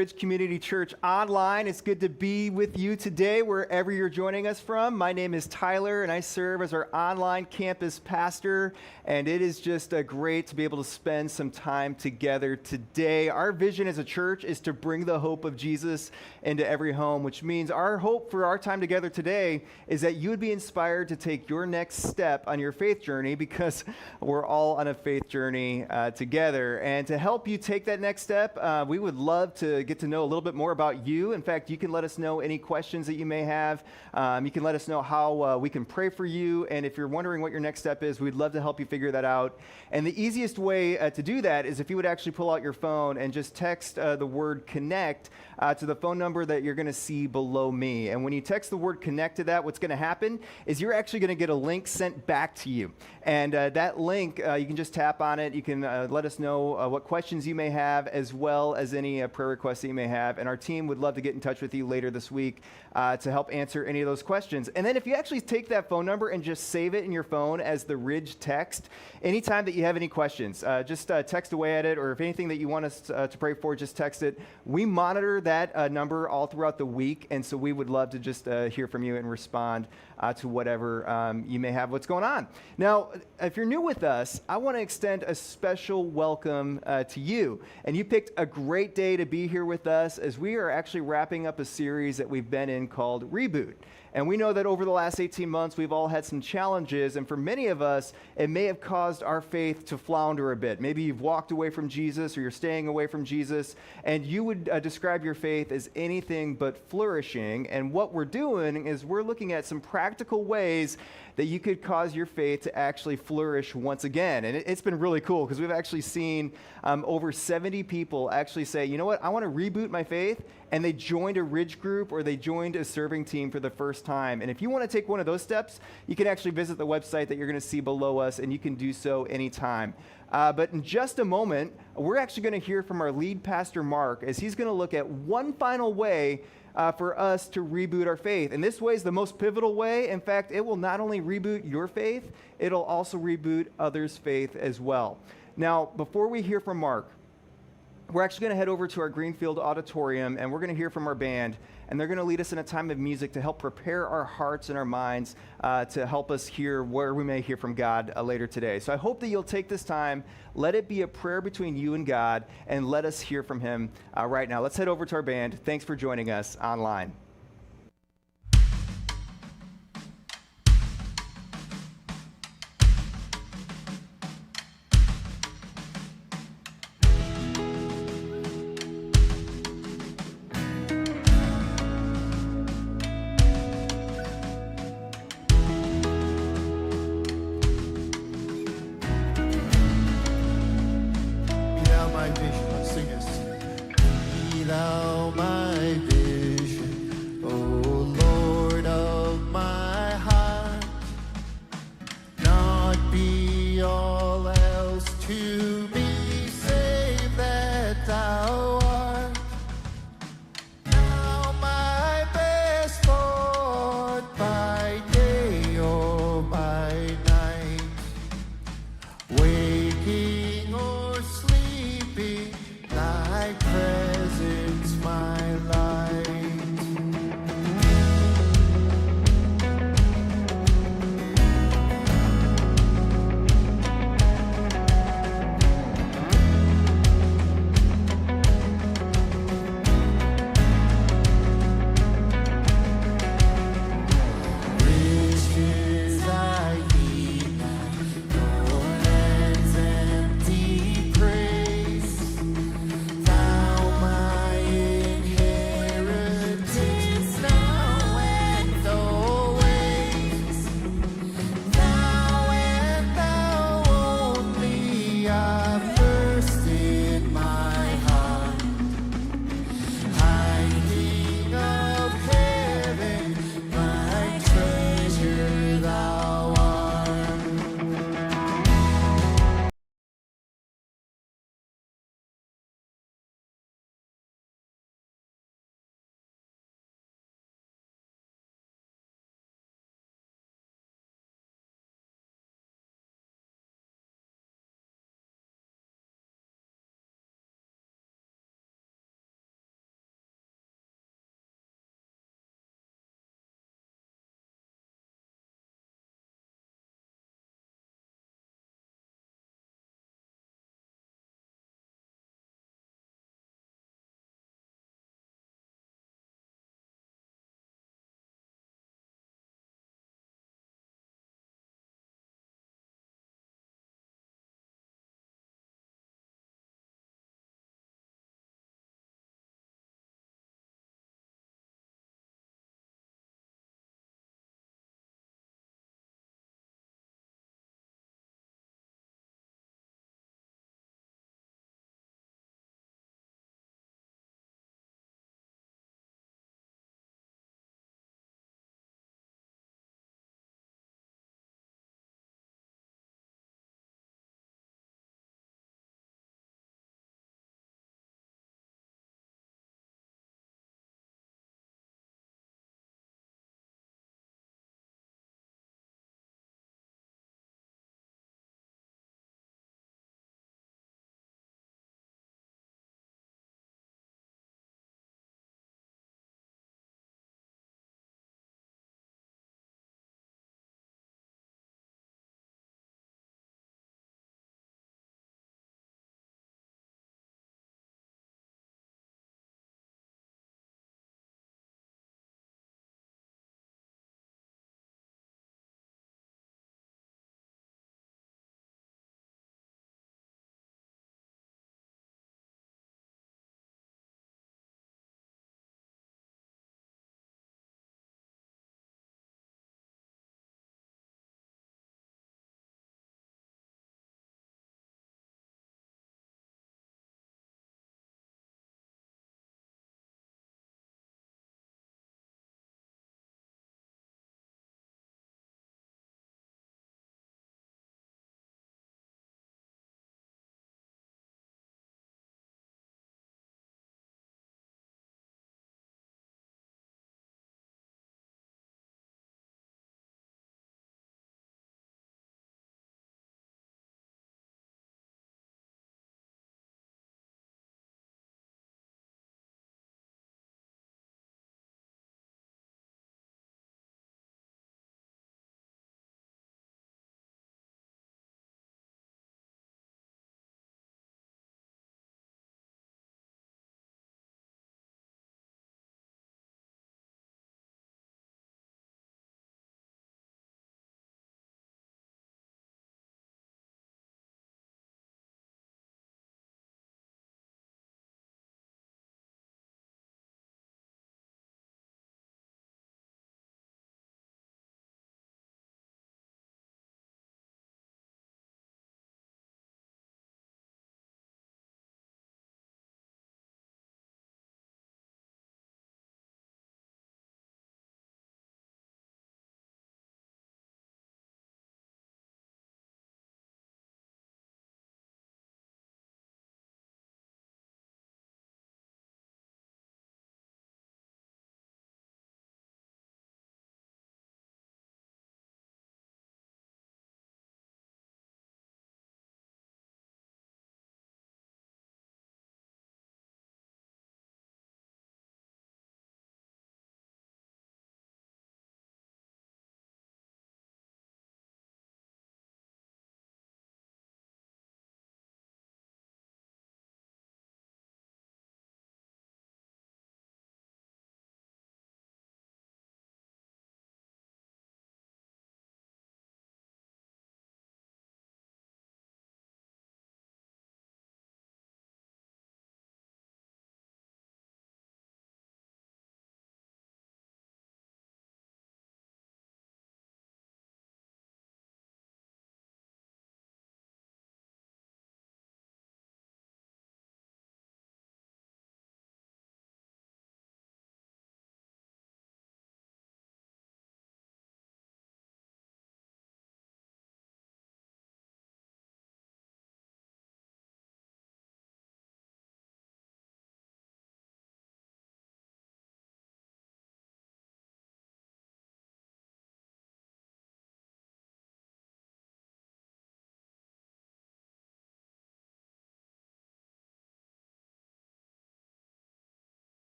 Bridge Community Church Online. It's good to be with you today, wherever you're joining us from. My name is Tyler, and I serve as our online campus pastor, and it is just great to be able to spend some time together today. Our vision as a church is to bring the hope of Jesus into every home, which means our hope for our time together today is that you would be inspired to take your next step on your faith journey, because we're all on a faith journey together. And to help you take that next step, we would love to get to know a little bit more about you. In fact, you can let us know any questions that you may have. You can let us know how we can pray for you. And if you're wondering what your next step is, we'd love to help you figure that out. And the easiest way to do that is if you would actually pull out your phone and just text the word connect to the phone number that you're going to see below me. And when you text the word connect to that, what's going to happen is you're actually going to get a link sent back to you. And that link, you can just tap on it. You can let us know what questions you may have, as well as any prayer requests that you may have. And our team would love to get in touch with you later this week to help answer any of those questions. And then if you actually take that phone number and just save it in your phone as the Ridge text, anytime that you have any questions, just text away at it, or if anything that you want us to pray for, just text it. We monitor that number all throughout the week, and so we would love to just hear from you and respond to whatever you may have what's going on. Now, if you're new with us, I want to extend a special welcome to you. And you picked a great day to be here with us, as we are actually wrapping up a series that we've been in called Reboot. And we know that over the last 18 months, we've all had some challenges, and for many of us, it may have caused our faith to flounder a bit. Maybe you've walked away from Jesus, or you're staying away from Jesus, and you would describe your faith as anything but flourishing. And what we're doing is we're looking at some practical ways that you could cause your faith to actually flourish once again. And it's been really cool, because we've actually seen over 70 people actually say, you know what, I want to reboot my faith, and they joined a Ridge group, or they joined a serving team for the first time. And if you want to take one of those steps, you can actually visit the website that you're going to see below us, and you can do so anytime. But in just a moment, we're actually going to hear from our lead pastor, Mark, as he's going to look at one final way for us to reboot our faith. And this way is the most pivotal way. In fact, it will not only reboot your faith, it'll also reboot others' faith as well. Now, before we hear from Mark, we're actually going to head over to our Greenfield Auditorium, and we're going to hear from our band, and they're going to lead us in a time of music to help prepare our hearts and our minds to help us hear where we may hear from God later today. So I hope that you'll take this time, let it be a prayer between you and God, and let us hear from him right now. Let's head over to our band. Thanks for joining us online. Be thou